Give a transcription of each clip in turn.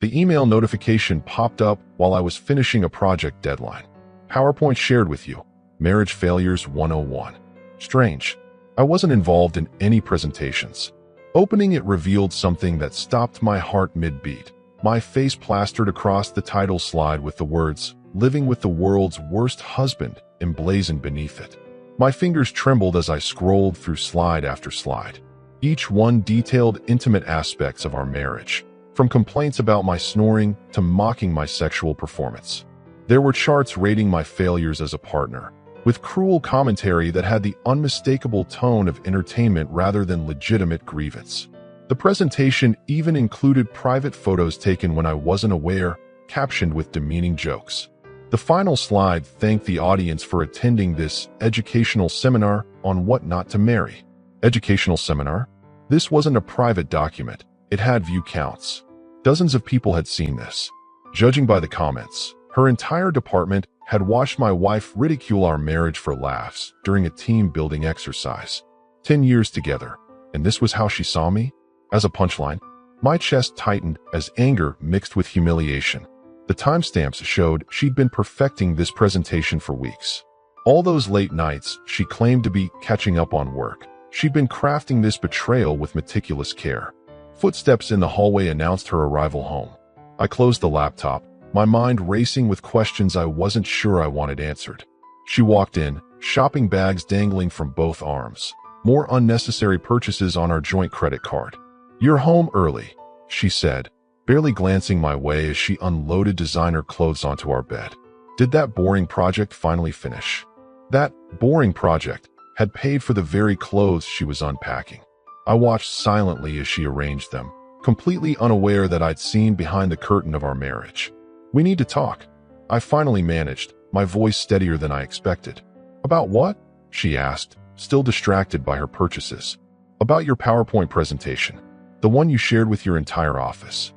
The email notification popped up while I was finishing a project deadline. PowerPoint shared with you. Marriage Failures 101. Strange. I wasn't involved in any presentations. Opening it revealed something that stopped my heart mid-beat. My face plastered across the title slide with the words, "Living with the World's Worst Husband," emblazoned beneath it. My fingers trembled as I scrolled through slide after slide. Each one detailed intimate aspects of our marriage, from complaints about my snoring to mocking my sexual performance. There were charts rating my failures as a partner, with cruel commentary that had the unmistakable tone of entertainment rather than legitimate grievance. The presentation even included private photos taken when I wasn't aware, captioned with demeaning jokes. The final slide thanked the audience for attending this educational seminar on what not to marry. Educational seminar? This wasn't a private document. It had view counts. Dozens of people had seen this. Judging by the comments, her entire department had watched my wife ridicule our marriage for laughs during a team-building exercise. 10 years together, and this was how she saw me? As a punchline, my chest tightened as anger mixed with humiliation. The timestamps showed she'd been perfecting this presentation for weeks. All those late nights, she claimed to be catching up on work. She'd been crafting this betrayal with meticulous care. Footsteps in the hallway announced her arrival home. I closed the laptop, my mind racing with questions I wasn't sure I wanted answered. She walked in, shopping bags dangling from both arms. More unnecessary purchases on our joint credit card. "You're home early," she said, barely glancing my way as she unloaded designer clothes onto our bed. Did that boring project finally finish? That boring project had paid for the very clothes she was unpacking. I watched silently as she arranged them, completely unaware that I'd seen behind the curtain of our marriage. "We need to talk," I finally managed, my voice steadier than I expected. "About what?" she asked, still distracted by her purchases. "About your PowerPoint presentation. The one you shared with your entire office."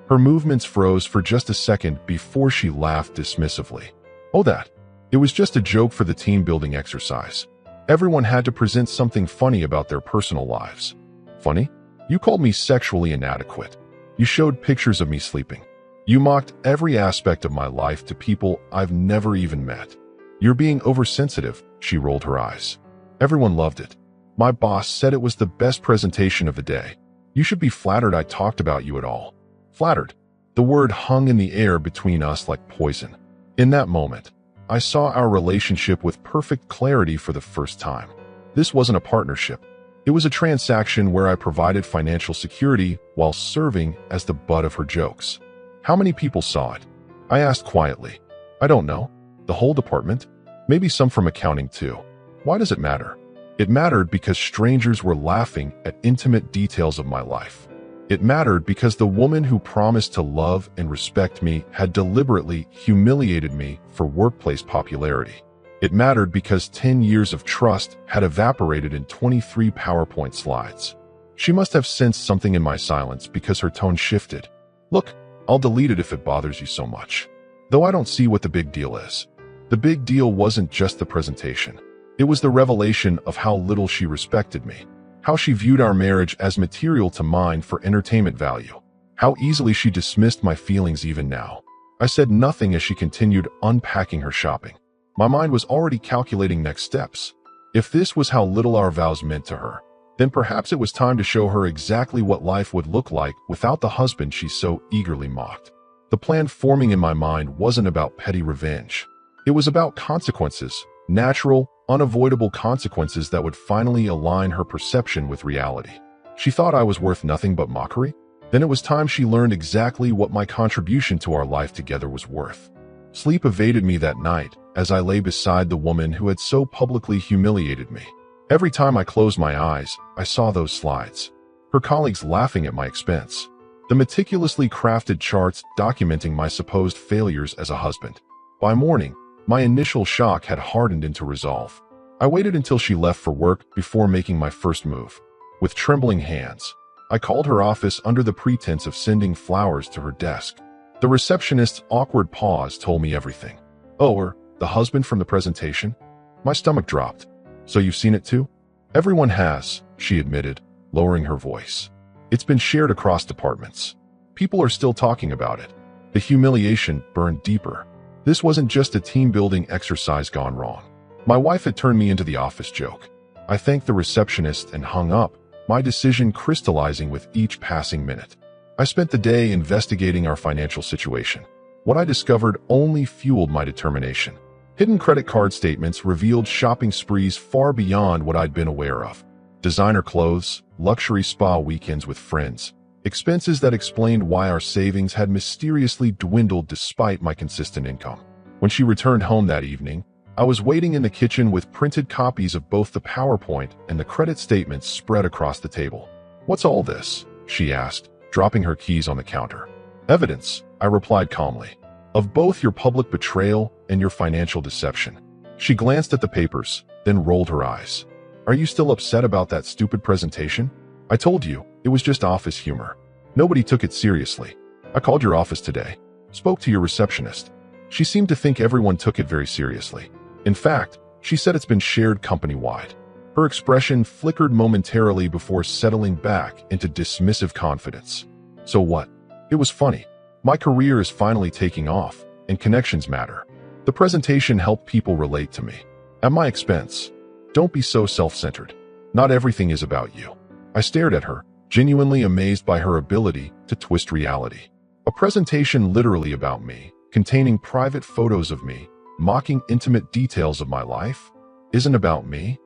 Her movements froze for just a second before she laughed dismissively. "Oh, that. It was just a joke for the team-building exercise. Everyone had to present something funny about their personal lives." "Funny? You called me sexually inadequate. You showed pictures of me sleeping. You mocked every aspect of my life to people I've never even met. You're being oversensitive," she rolled her eyes. "Everyone loved it. My boss said it was the best presentation of the day. You should be flattered I talked about you at all." Flattered. The word hung in the air between us like poison. In that moment, I saw our relationship with perfect clarity for the first time. This wasn't a partnership. It was a transaction where I provided financial security while serving as the butt of her jokes. "How many people saw it?" I asked quietly. "I don't know. The whole department? Maybe some from accounting too." Why does it matter? It mattered because strangers were laughing at intimate details of my life. It mattered because the woman who promised to love and respect me had deliberately humiliated me for workplace popularity. It mattered because 10 years of trust had evaporated in 23 PowerPoint slides. She must have sensed something in my silence because her tone shifted. "Look, I'll delete it if it bothers you so much. Though I don't see what the big deal is." The big deal wasn't just the presentation. It was the revelation of how little she respected me. How she viewed our marriage as material to mine for entertainment value. How easily she dismissed my feelings even now. I said nothing as she continued unpacking her shopping. My mind was already calculating next steps. If this was how little our vows meant to her, then perhaps it was time to show her exactly what life would look like without the husband she so eagerly mocked. The plan forming in my mind wasn't about petty revenge. It was about consequences, natural, unavoidable consequences that would finally align her perception with reality. She thought I was worth nothing but mockery? Then it was time she learned exactly what my contribution to our life together was worth. Sleep evaded me that night as I lay beside the woman who had so publicly humiliated me. Every time I closed my eyes, I saw those slides. Her colleagues laughing at my expense. The meticulously crafted charts documenting my supposed failures as a husband. By morning, my initial shock had hardened into resolve. I waited until she left for work before making my first move. With trembling hands, I called her office under the pretense of sending flowers to her desk. The receptionist's awkward pause told me everything. "Oh, the husband from the presentation?" My stomach dropped. "So you've seen it too?" "Everyone has," she admitted, lowering her voice. "It's been shared across departments. People are still talking about it. The humiliation burned deeper. This wasn't just a team-building exercise gone wrong. My wife had turned me into the office joke. I thanked the receptionist and hung up, my decision crystallizing with each passing minute. I spent the day investigating our financial situation. What I discovered only fueled my determination. Hidden credit card statements revealed shopping sprees far beyond what I'd been aware of. Designer clothes, luxury spa weekends with friends, expenses that explained why our savings had mysteriously dwindled despite my consistent income. When she returned home that evening, I was waiting in the kitchen with printed copies of both the PowerPoint and the credit statements spread across the table. "What's all this?" she asked, dropping her keys on the counter. "Evidence," I replied calmly, "of both your public betrayal and your financial deception." She glanced at the papers, then rolled her eyes. "Are you still upset about that stupid presentation? I told you, it was just office humor. Nobody took it seriously. I called your office today, spoke to your receptionist. She seemed to think everyone took it very seriously. In fact, she said it's been shared company-wide." Her expression flickered momentarily before settling back into dismissive confidence. "So what? It was funny. My career is finally taking off, and connections matter. The presentation helped people relate to me. At my expense. Don't be so self-centered. Not everything is about you." I stared at her, genuinely amazed by her ability to twist reality. A presentation literally about me, containing private photos of me, mocking intimate details of my life, isn't about me?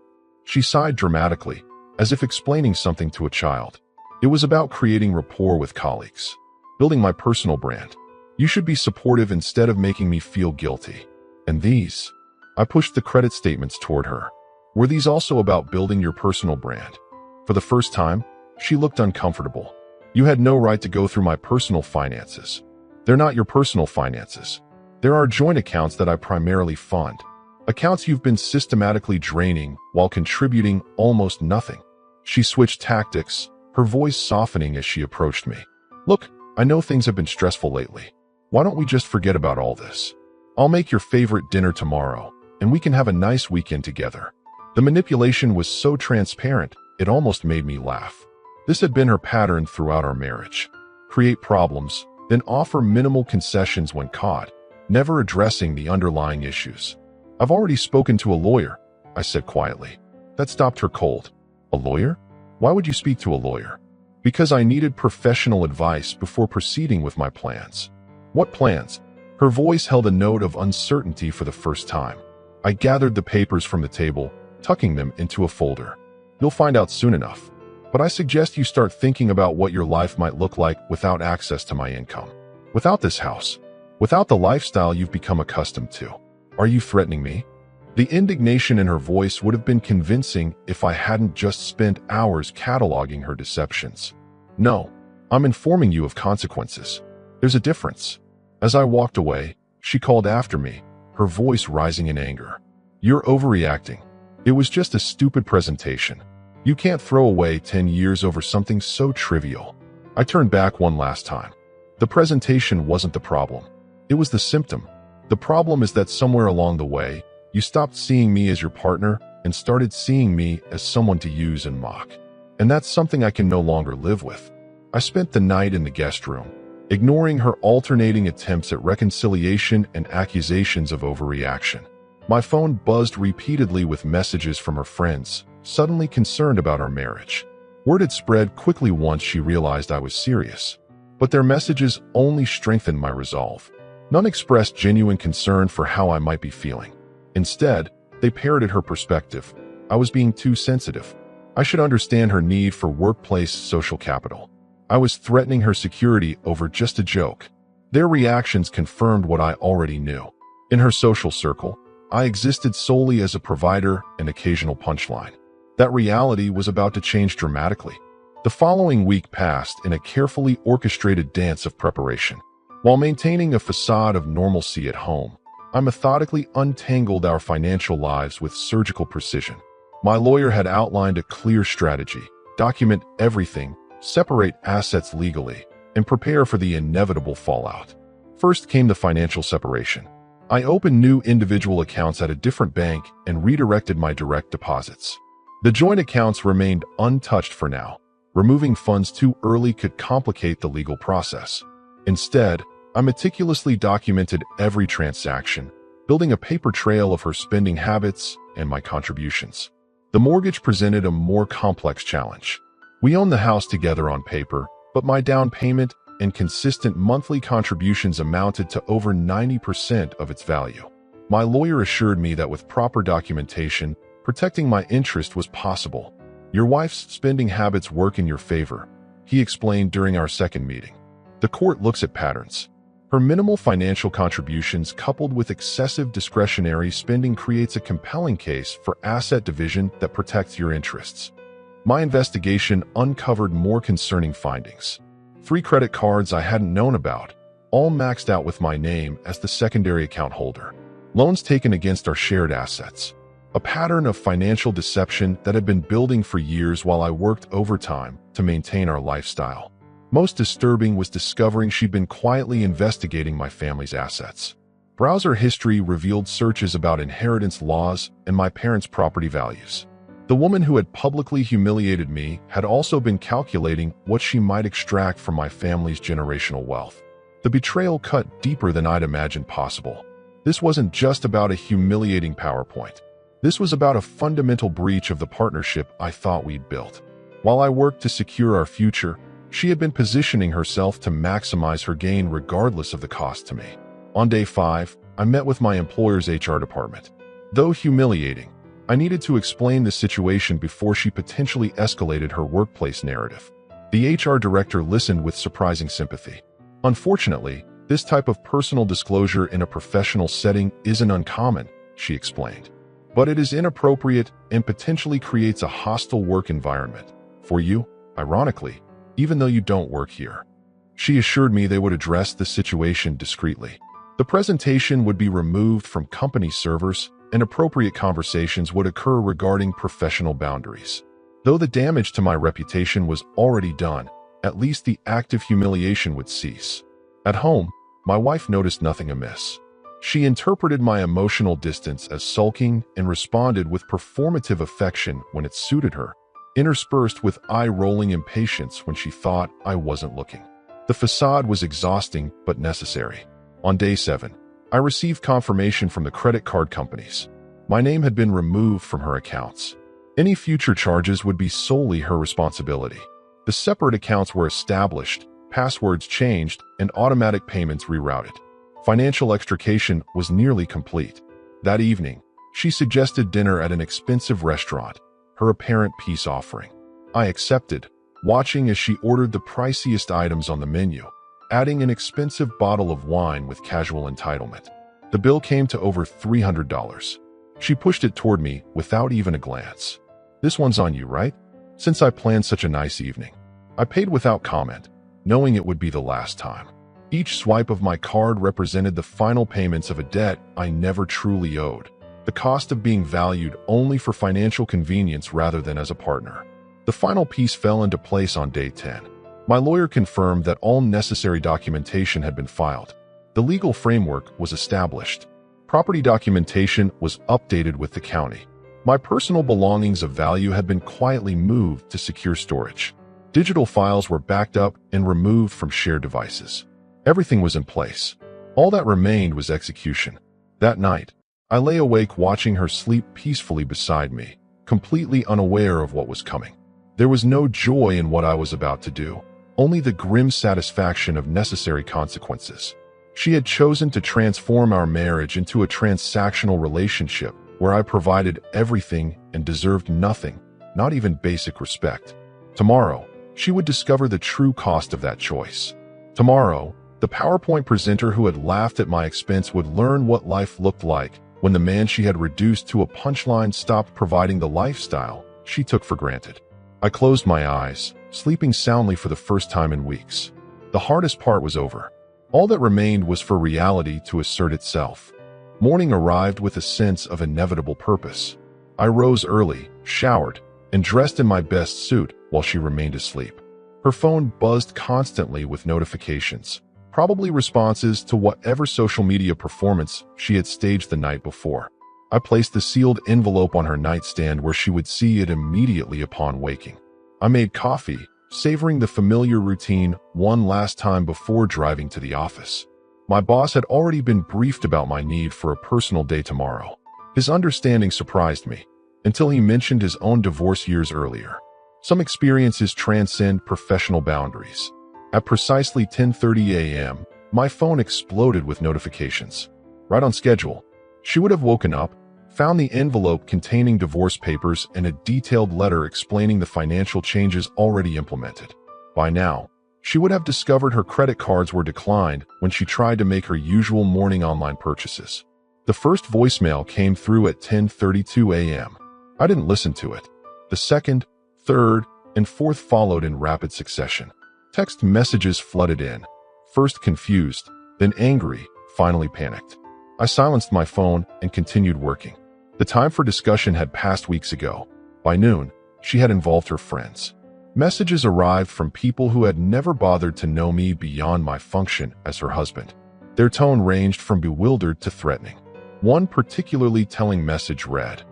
She sighed dramatically, as if explaining something to a child. "It was about creating rapport with colleagues, building my personal brand. You should be supportive instead of making me feel guilty. And these?" I pushed the credit statements toward her. "Were these also about building your personal brand?" For the first time, she looked uncomfortable. "You had no right to go through my personal finances. They're not your personal finances. There are joint accounts that I primarily fund. Accounts you've been systematically draining while contributing almost nothing." She switched tactics, her voice softening as she approached me. "Look, I know things have been stressful lately. Why don't we just forget about all this? I'll make your favorite dinner tomorrow, and we can have a nice weekend together." The manipulation was so transparent, it almost made me laugh. This had been her pattern throughout our marriage. Create problems, then offer minimal concessions when caught, never addressing the underlying issues. "I've already spoken to a lawyer," I said quietly. That stopped her cold. "A lawyer? Why would you speak to a lawyer?" "Because I needed professional advice before proceeding with my plans." "What plans?" Her voice held a note of uncertainty for the first time. I gathered the papers from the table, tucking them into a folder. "You'll find out soon enough. But I suggest you start thinking about what your life might look like without access to my income. Without this house. Without the lifestyle you've become accustomed to. Are you threatening me?" The indignation in her voice would have been convincing if I hadn't just spent hours cataloging her deceptions. "No, I'm informing you of consequences. There's a difference." As I walked away, she called after me, her voice rising in anger. "You're overreacting. It was just a stupid presentation. You can't throw away 10 years over something so trivial." I turned back one last time. The presentation wasn't the problem. It was the symptom. The problem is that somewhere along the way, you stopped seeing me as your partner and started seeing me as someone to use and mock. And that's something I can no longer live with. I spent the night in the guest room, ignoring her alternating attempts at reconciliation and accusations of overreaction. My phone buzzed repeatedly with messages from her friends, suddenly concerned about our marriage. Word had spread quickly once she realized I was serious. But their messages only strengthened my resolve. None expressed genuine concern for how I might be feeling. Instead, they parroted her perspective. I was being too sensitive. I should understand her need for workplace social capital. I was threatening her security over just a joke. Their reactions confirmed what I already knew. In her social circle, I existed solely as a provider and occasional punchline. That reality was about to change dramatically. The following week passed in a carefully orchestrated dance of preparation. While maintaining a facade of normalcy at home, I methodically untangled our financial lives with surgical precision. My lawyer had outlined a clear strategy: document everything, separate assets legally, and prepare for the inevitable fallout. First came the financial separation. I opened new individual accounts at a different bank and redirected my direct deposits. The joint accounts remained untouched for now. Removing funds too early could complicate the legal process. Instead, I meticulously documented every transaction, building a paper trail of her spending habits and my contributions. The mortgage presented a more complex challenge. We owned the house together on paper, but my down payment and consistent monthly contributions amounted to over 90% of its value. My lawyer assured me that with proper documentation, protecting my interest was possible. Your wife's spending habits work in your favor, he explained during our second meeting. The court looks at patterns. Her minimal financial contributions coupled with excessive discretionary spending creates a compelling case for asset division that protects your interests. My investigation uncovered more concerning findings. 3 credit cards I hadn't known about, all maxed out with my name as the secondary account holder. Loans taken against our shared assets. A pattern of financial deception that had been building for years while I worked overtime to maintain our lifestyle. Most disturbing was discovering she'd been quietly investigating my family's assets. Browser history revealed searches about inheritance laws and my parents' property values. The woman who had publicly humiliated me had also been calculating what she might extract from my family's generational wealth. The betrayal cut deeper than I'd imagined possible. This wasn't just about a humiliating PowerPoint. This was about a fundamental breach of the partnership I thought we'd built. While I worked to secure our future, she had been positioning herself to maximize her gain regardless of the cost to me. On day 5, I met with my employer's HR department. Though humiliating, I needed to explain the situation before she potentially escalated her workplace narrative. The HR director listened with surprising sympathy. Unfortunately, this type of personal disclosure in a professional setting isn't uncommon, she explained. But it is inappropriate and potentially creates a hostile work environment. For you, ironically, even though you don't work here. She assured me they would address the situation discreetly. The presentation would be removed from company servers and appropriate conversations would occur regarding professional boundaries. Though the damage to my reputation was already done, at least the active humiliation would cease. At home, my wife noticed nothing amiss. She interpreted my emotional distance as sulking and responded with performative affection when it suited her, interspersed with eye-rolling impatience when she thought I wasn't looking. The facade was exhausting but necessary. On day 7, I received confirmation from the credit card companies. My name had been removed from her accounts. Any future charges would be solely her responsibility. The separate accounts were established, passwords changed, and automatic payments rerouted. Financial extrication was nearly complete. That evening, she suggested dinner at an expensive restaurant, her apparent peace offering. I accepted, watching as she ordered the priciest items on the menu, adding an expensive bottle of wine with casual entitlement. The bill came to over $300. She pushed it toward me without even a glance. "This one's on you, right? Since I planned such a nice evening." I paid without comment, knowing it would be the last time. Each swipe of my card represented the final payments of a debt I never truly owed, the cost of being valued only for financial convenience rather than as a partner. The final piece fell into place on day 10. My lawyer confirmed that all necessary documentation had been filed. The legal framework was established. Property documentation was updated with the county. My personal belongings of value had been quietly moved to secure storage. Digital files were backed up and removed from shared devices. Everything was in place. All that remained was execution. That night, I lay awake watching her sleep peacefully beside me, completely unaware of what was coming. There was no joy in what I was about to do, only the grim satisfaction of necessary consequences. She had chosen to transform our marriage into a transactional relationship where I provided everything and deserved nothing, not even basic respect. Tomorrow, she would discover the true cost of that choice. Tomorrow, the PowerPoint presenter who had laughed at my expense would learn what life looked like when the man she had reduced to a punchline stopped providing the lifestyle she took for granted. I closed my eyes, sleeping soundly for the first time in weeks. The hardest part was over. All that remained was for reality to assert itself. Morning arrived with a sense of inevitable purpose. I rose early, showered, and dressed in my best suit while she remained asleep. Her phone buzzed constantly with notifications, probably responses to whatever social media performance she had staged the night before. I placed the sealed envelope on her nightstand where she would see it immediately upon waking. I made coffee, savoring the familiar routine one last time before driving to the office. My boss had already been briefed about my need for a personal day tomorrow. His understanding surprised me, until he mentioned his own divorce years earlier. Some experiences transcend professional boundaries. At precisely 10:30 a.m., my phone exploded with notifications. Right on schedule. She would have woken up, found the envelope containing divorce papers and a detailed letter explaining the financial changes already implemented. By now, she would have discovered her credit cards were declined when she tried to make her usual morning online purchases. The first voicemail came through at 10:32 a.m. I didn't listen to it. The second, third, and fourth followed in rapid succession. Text messages flooded in. First confused, then angry, finally panicked. I silenced my phone and continued working. The time for discussion had passed weeks ago. By noon, she had involved her friends. Messages arrived from people who had never bothered to know me beyond my function as her husband. Their tone ranged from bewildered to threatening. One particularly telling message read,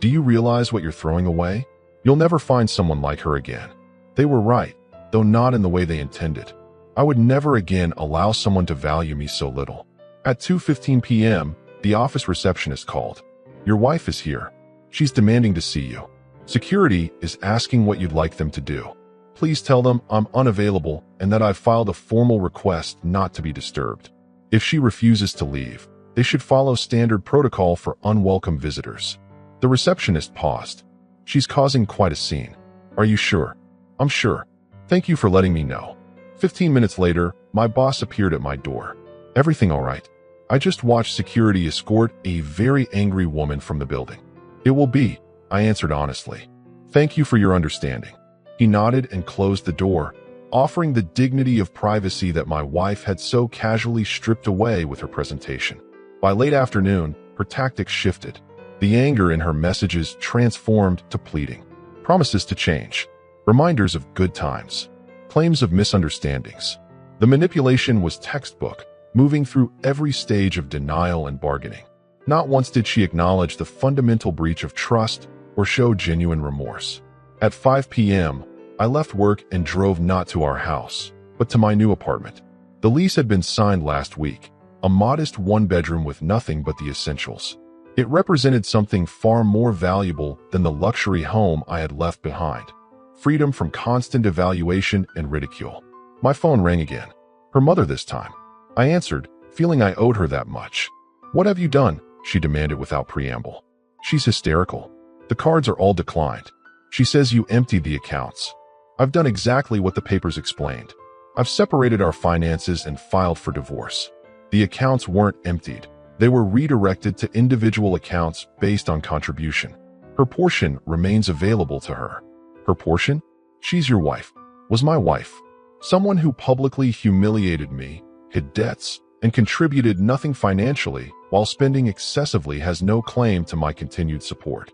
"Do you realize what you're throwing away? You'll never find someone like her again." They were right, though not in the way they intended. I would never again allow someone to value me so little. At 2:15 p.m., the office receptionist called. "Your wife is here. She's demanding to see you. Security is asking what you'd like them to do. Please tell them I'm unavailable and that I've filed a formal request not to be disturbed. If she refuses to leave, they should follow standard protocol for unwelcome visitors." The receptionist paused. "She's causing quite a scene. Are you sure?" "I'm sure. Thank you for letting me know." 15 minutes later, my boss appeared at my door. "Everything all right?" I just watched security escort a very angry woman from the building. "It will be," I answered honestly. "Thank you for your understanding." He nodded and closed the door, offering the dignity of privacy that my wife had so casually stripped away with her presentation. By late afternoon, her tactics shifted. The anger in her messages transformed to pleading. Promises to change. Reminders of good times. Claims of misunderstandings. The manipulation was textbook, moving through every stage of denial and bargaining. Not once did she acknowledge the fundamental breach of trust or show genuine remorse. At 5 p.m., I left work and drove not to our house, but to my new apartment. The lease had been signed last week, a modest one-bedroom with nothing but the essentials. It represented something far more valuable than the luxury home I had left behind. Freedom from constant evaluation and ridicule. My phone rang again. Her mother this time. I answered, feeling I owed her that much. "What have you done?" she demanded without preamble. She's hysterical. "The cards are all declined. She says you emptied the accounts." I've done exactly what the papers explained. I've separated our finances and filed for divorce. The accounts weren't emptied. They were redirected to individual accounts based on contribution. Her portion remains available to her. Her portion? She's your wife. Was my wife. Someone who publicly humiliated me, hid debts, and contributed nothing financially while spending excessively has no claim to my continued support.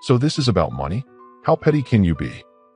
So this is about money? How petty can you be?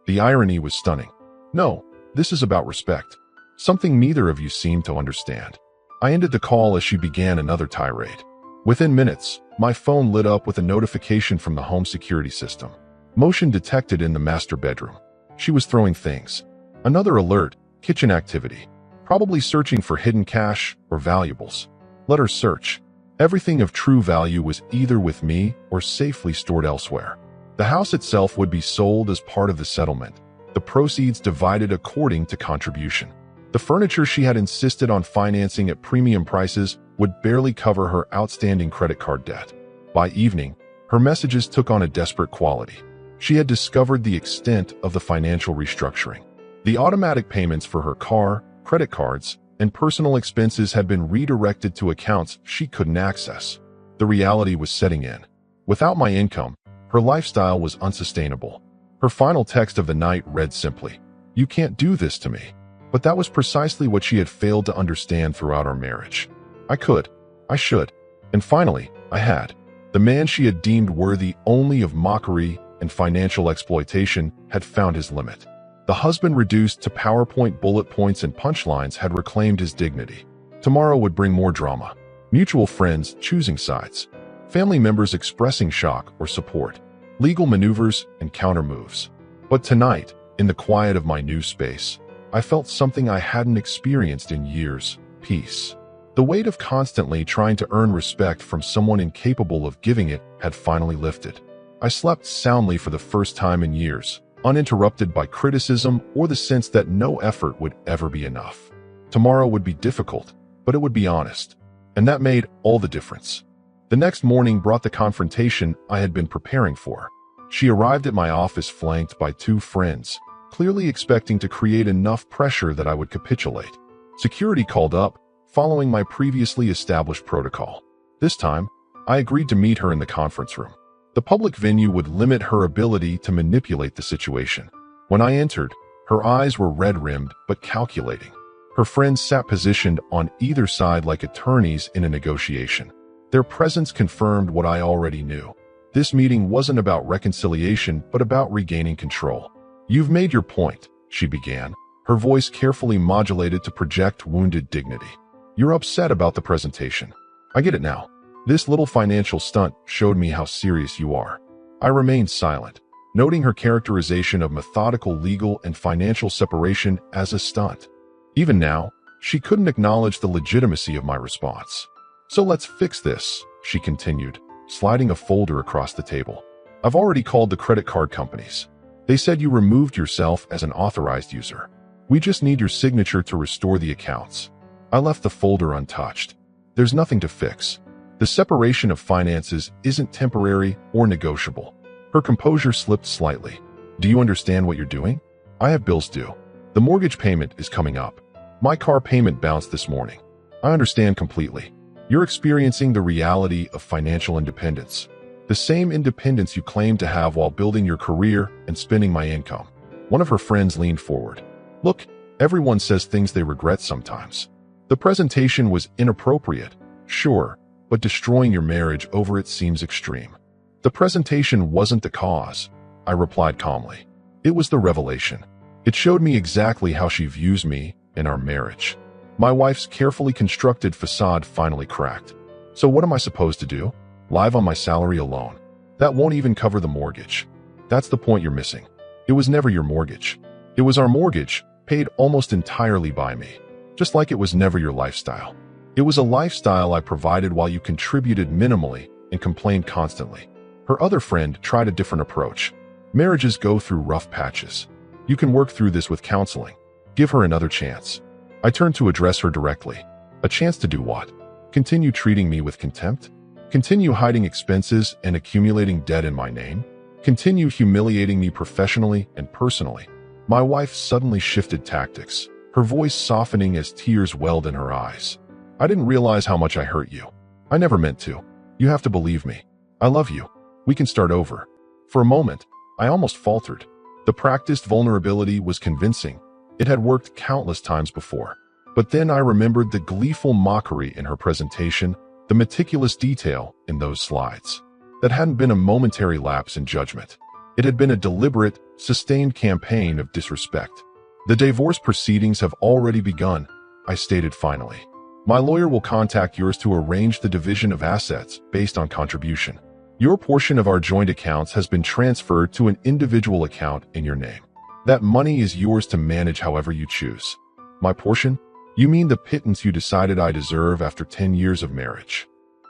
The irony was stunning. No, this is about respect. Something neither of you seem to understand. I ended the call as she began another tirade. Within minutes, my phone lit up with a notification from the home security system. Motion detected in the master bedroom. She was throwing things. Another alert, kitchen activity. Probably searching for hidden cash or valuables. Let her search. Everything of true value was either with me or safely stored elsewhere. The house itself would be sold as part of the settlement, the proceeds divided according to contribution. The furniture she had insisted on financing at premium prices would barely cover her outstanding credit card debt. By evening, her messages took on a desperate quality. She had discovered the extent of the financial restructuring. The automatic payments for her car, credit cards, and personal expenses had been redirected to accounts she couldn't access. The reality was setting in. Without my income, her lifestyle was unsustainable. Her final text of the night read simply, "You can't do this to me." But that was precisely what she had failed to understand throughout our marriage. I could. I should. And finally, I had. The man she had deemed worthy only of mockery and financial exploitation had found his limit. The husband reduced to PowerPoint bullet points and punchlines had reclaimed his dignity. Tomorrow would bring more drama. Mutual friends choosing sides. Family members expressing shock or support. Legal maneuvers and counter moves. But tonight, In the quiet of my new space, I felt something I hadn't experienced in years: peace. The weight of constantly trying to earn respect from someone incapable of giving it had finally lifted. I slept soundly for the first time in years, uninterrupted by criticism or the sense that no effort would ever be enough. Tomorrow would be difficult, but it would be honest, and that made all the difference. The next morning brought the confrontation I had been preparing for. She arrived at my office flanked by two friends, clearly expecting to create enough pressure that I would capitulate. Security called up, following my previously established protocol. This time, I agreed to meet her in the conference room. The public venue would limit her ability to manipulate the situation. When I entered, her eyes were red-rimmed but calculating. Her friends sat positioned on either side like attorneys in a negotiation. Their presence confirmed what I already knew. This meeting wasn't about reconciliation, but about regaining control. "You've made your point," she began, her voice carefully modulated to project wounded dignity. "You're upset about the presentation. I get it now. This little financial stunt showed me how serious you are." I remained silent, noting her characterization of methodical legal and financial separation as a stunt. Even now, she couldn't acknowledge the legitimacy of my response. "So let's fix this," she continued, sliding a folder across the table. "I've already called the credit card companies. They said you removed yourself as an authorized user. We just need your signature to restore the accounts." I left the folder untouched. There's nothing to fix. The separation of finances isn't temporary or negotiable. Her composure slipped slightly. "Do you understand what you're doing? I have bills due. The mortgage payment is coming up. My car payment bounced this morning. I understand completely. You're experiencing the reality of financial independence. The same independence you claimed to have while building your career and spending my income." One of her friends leaned forward. "Look, everyone says things they regret sometimes. The presentation was inappropriate, sure, but destroying your marriage over it seems extreme." "The presentation wasn't the cause," I replied calmly. "It was the revelation. It showed me exactly how she views me and our marriage." My wife's carefully constructed facade finally cracked. "So what am I supposed to do? Live on my salary alone? That won't even cover the mortgage." "That's the point you're missing. It was never your mortgage. It was our mortgage, paid almost entirely by me. Just like it was never your lifestyle. It was a lifestyle I provided while you contributed minimally and complained constantly." Her other friend tried a different approach. "Marriages go through rough patches. You can work through this with counseling. Give her another chance." I turned to address her directly. "A chance to do what? Continue treating me with contempt? Continue hiding expenses and accumulating debt in my name? Continue humiliating me professionally and personally?" My wife suddenly shifted tactics, her voice softening as tears welled in her eyes. "I didn't realize how much I hurt you. I never meant to. You have to believe me. I love you. We can start over." For a moment, I almost faltered. The practiced vulnerability was convincing. It had worked countless times before. But then I remembered the gleeful mockery in her presentation, the meticulous detail in those slides. That hadn't been a momentary lapse in judgment. It had been a deliberate, sustained campaign of disrespect. "The divorce proceedings have already begun," I stated finally. "My lawyer will contact yours to arrange the division of assets based on contribution. Your portion of our joint accounts has been transferred to an individual account in your name. That money is yours to manage however you choose." "My portion? You mean the pittance you decided I deserve after 10 years of marriage?"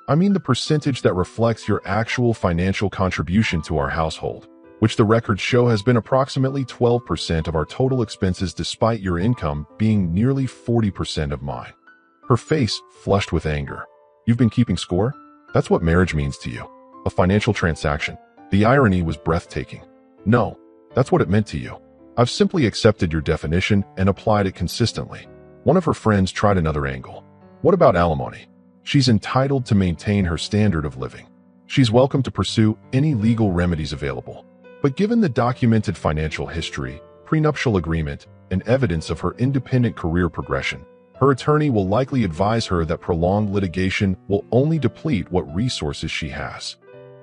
"I mean the percentage that reflects your actual financial contribution to our household, which the records show has been approximately 12% of our total expenses despite your income being nearly 40% of mine." Her face flushed with anger. "You've been keeping score? That's what marriage means to you. A financial transaction." The irony was breathtaking. "No, that's what it meant to you. I've simply accepted your definition and applied it consistently." One of her friends tried another angle. "What about alimony? She's entitled to maintain her standard of living. She's welcome to pursue any legal remedies available. But given the documented financial history, prenuptial agreement, and evidence of her independent career progression, her attorney will likely advise her that prolonged litigation will only deplete what resources she has."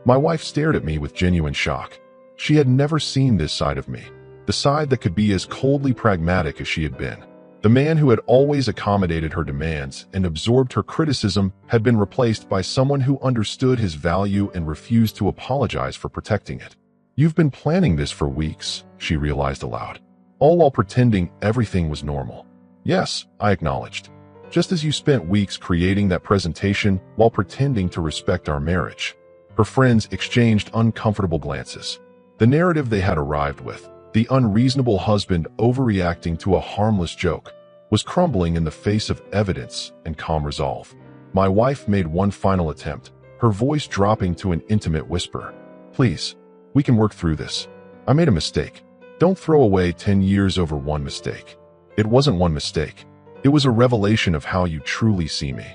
My wife stared at me with genuine shock. She had never seen this side of me, the side that could be as coldly pragmatic as she had been. The man who had always accommodated her demands and absorbed her criticism had been replaced by someone who understood his value and refused to apologize for protecting it. "You've been planning this for weeks," she realized aloud. all while pretending everything was normal. Yes, I acknowledged. Just as you spent weeks creating that presentation while pretending to respect our marriage. Her friends exchanged uncomfortable glances. The narrative they had arrived with, the unreasonable husband overreacting to a harmless joke, was crumbling in the face of evidence and calm resolve. My wife made one final attempt, her voice dropping to an intimate whisper. Please, we can work through this. I made a mistake. Don't throw away 10 years over one mistake. It wasn't one mistake. It was a revelation of how you truly see me.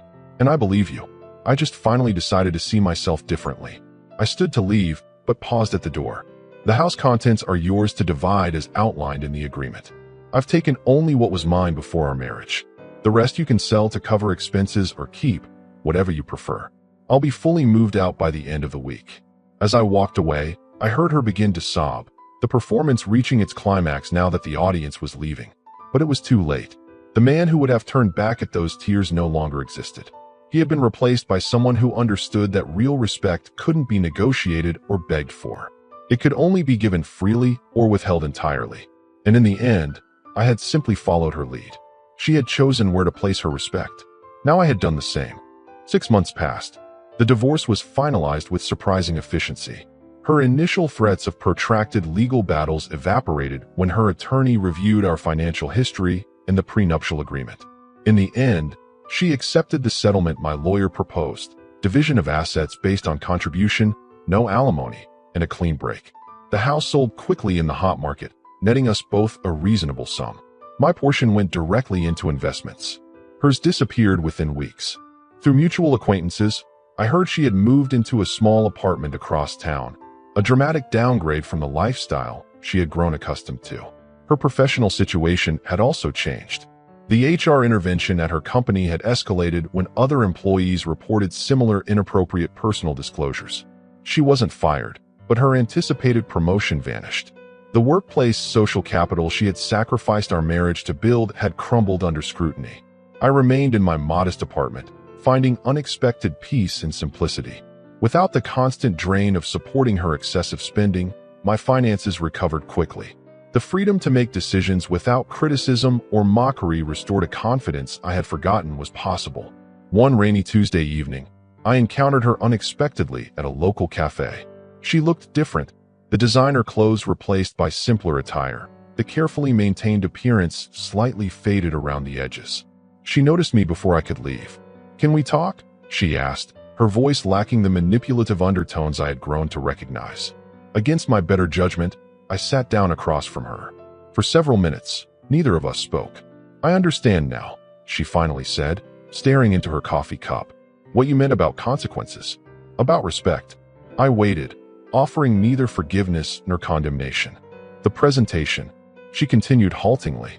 And I believe you. I just finally decided to see myself differently. I stood to leave, but paused at the door. The house contents are yours to divide as outlined in the agreement. I've taken only what was mine before our marriage. The rest you can sell to cover expenses or keep, whatever you prefer. I'll be fully moved out by the end of the week. As I walked away, I heard her begin to sob, the performance reaching its climax now that the audience was leaving. But it was too late. The man who would have turned back at those tears no longer existed. He had been replaced by someone who understood that real respect couldn't be negotiated or begged for. It could only be given freely or withheld entirely. And in the end, I had simply followed her lead. She had chosen where to place her respect. Now I had done the same. 6 months passed. The divorce was finalized with surprising efficiency. Her initial threats of protracted legal battles evaporated when her attorney reviewed our financial history and the prenuptial agreement. In the end, she accepted the settlement my lawyer proposed, division of assets based on contribution, no alimony, and a clean break. The house sold quickly in the hot market, netting us both a reasonable sum. My portion went directly into investments. Hers disappeared within weeks. Through mutual acquaintances, I heard she had moved into a small apartment across town, a dramatic downgrade from the lifestyle she had grown accustomed to. Her professional situation had also changed. The HR intervention at her company had escalated when other employees reported similar inappropriate personal disclosures. She wasn't fired, but her anticipated promotion vanished. The workplace social capital she had sacrificed our marriage to build had crumbled under scrutiny. I remained in my modest apartment, finding unexpected peace and simplicity. Without the constant drain of supporting her excessive spending, my finances recovered quickly. The freedom to make decisions without criticism or mockery restored a confidence I had forgotten was possible. One rainy Tuesday evening, I encountered her unexpectedly at a local cafe. She looked different, the designer clothes replaced by simpler attire, the carefully maintained appearance slightly faded around the edges. She noticed me before I could leave. "Can we talk?" she asked, her voice lacking the manipulative undertones I had grown to recognize. Against my better judgment, I sat down across from her. For several minutes, neither of us spoke. "I understand now," she finally said, staring into her coffee cup. "What you meant about consequences. About respect." I waited, offering neither forgiveness nor condemnation. "The presentation," she continued haltingly.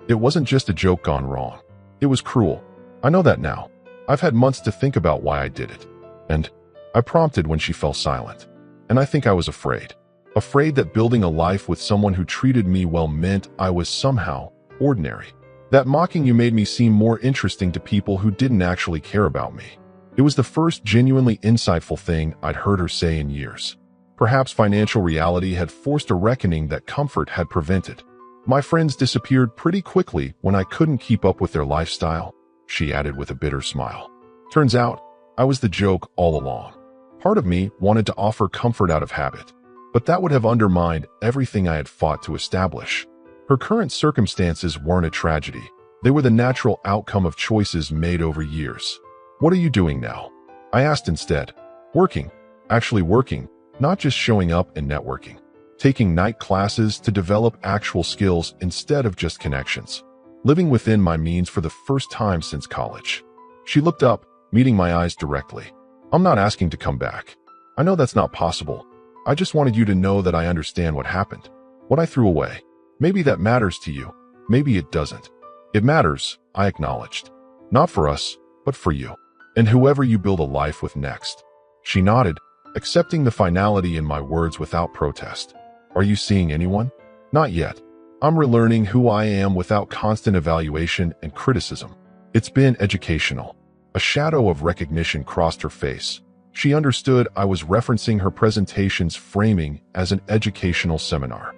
"It wasn't just a joke gone wrong. It was cruel. I know that now. I've had months to think about why I did it." And I prompted when she fell silent. And I think I was afraid. Afraid that building a life with someone who treated me well meant I was somehow ordinary. That mocking you made me seem more interesting to people who didn't actually care about me. It was the first genuinely insightful thing I'd heard her say in years. Perhaps financial reality had forced a reckoning that comfort had prevented. "My friends disappeared pretty quickly when I couldn't keep up with their lifestyle," she added with a bitter smile. "Turns out, I was the joke all along. Part of me wanted to offer comfort out of habit, but that would have undermined everything I had fought to establish." Her current circumstances weren't a tragedy. They were the natural outcome of choices made over years. "What are you doing now?" I asked instead. "Working. Actually working, not just showing up and networking. Taking night classes to develop actual skills instead of just connections. Living within my means for the first time since college." She looked up, meeting my eyes directly. "I'm not asking to come back. I know that's not possible. I just wanted you to know that I understand what happened, what I threw away. Maybe that matters to you. Maybe it doesn't. It matters," I acknowledged. "Not for us, but for you. And whoever you build a life with next." She nodded, accepting the finality in my words without protest. "Are you seeing anyone?" "Not yet. I'm relearning who I am without constant evaluation and criticism." It's been educational. A shadow of recognition crossed her face. She understood I was referencing her presentation's framing as an educational seminar.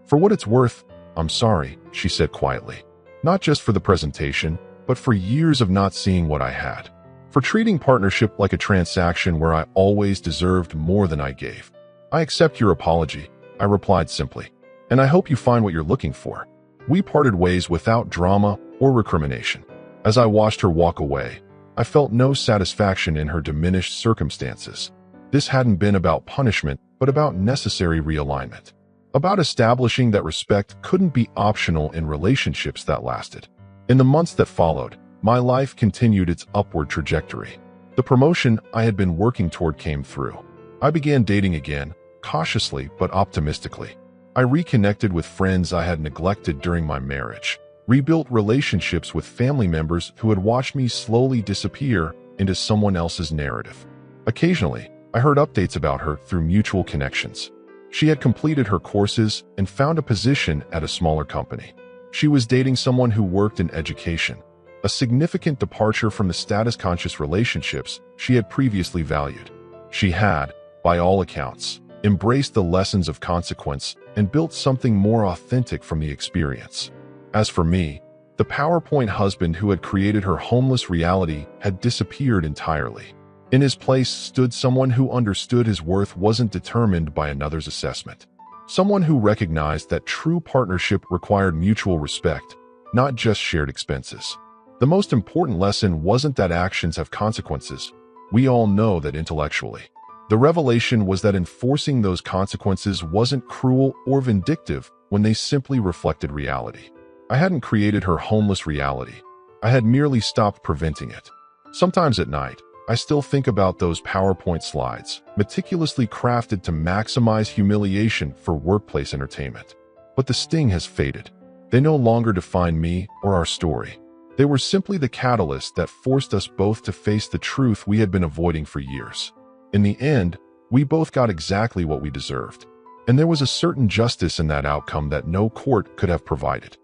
"For what it's worth, "I'm sorry," she said quietly. "Not just for the presentation, but for years of not seeing what I had. For treating partnership like a transaction where I always deserved more than I gave. I accept your apology," I replied simply. "And I hope you find what you're looking for." We parted ways without drama or recrimination. As I watched her walk away, I felt no satisfaction in her diminished circumstances. This hadn't been about punishment, but about necessary realignment. About establishing that respect couldn't be optional in relationships that lasted. In the months that followed, my life continued its upward trajectory. The promotion I had been working toward came through. I began dating again, cautiously but optimistically. I reconnected with friends I had neglected during my marriage, rebuilt relationships with family members who had watched me slowly disappear into someone else's narrative. Occasionally, I heard updates about her through mutual connections. She had completed her courses and found a position at a smaller company. She was dating someone who worked in education, a significant departure from the status-conscious relationships she had previously valued. She had, by all accounts, embraced the lessons of consequence and built something more authentic from the experience. As for me, the PowerPoint husband who had created her homeless reality had disappeared entirely. In his place stood someone who understood his worth wasn't determined by another's assessment. Someone who recognized that true partnership required mutual respect, not just shared expenses. The most important lesson wasn't that actions have consequences. We all know that intellectually. The revelation was that enforcing those consequences wasn't cruel or vindictive when they simply reflected reality. I hadn't created her homeless reality. I had merely stopped preventing it. Sometimes at night, I still think about those PowerPoint slides, meticulously crafted to maximize humiliation for workplace entertainment. But the sting has faded. They no longer define me or our story. They were simply the catalyst that forced us both to face the truth we had been avoiding for years. In the end, we both got exactly what we deserved. And there was a certain justice in that outcome that no court could have provided.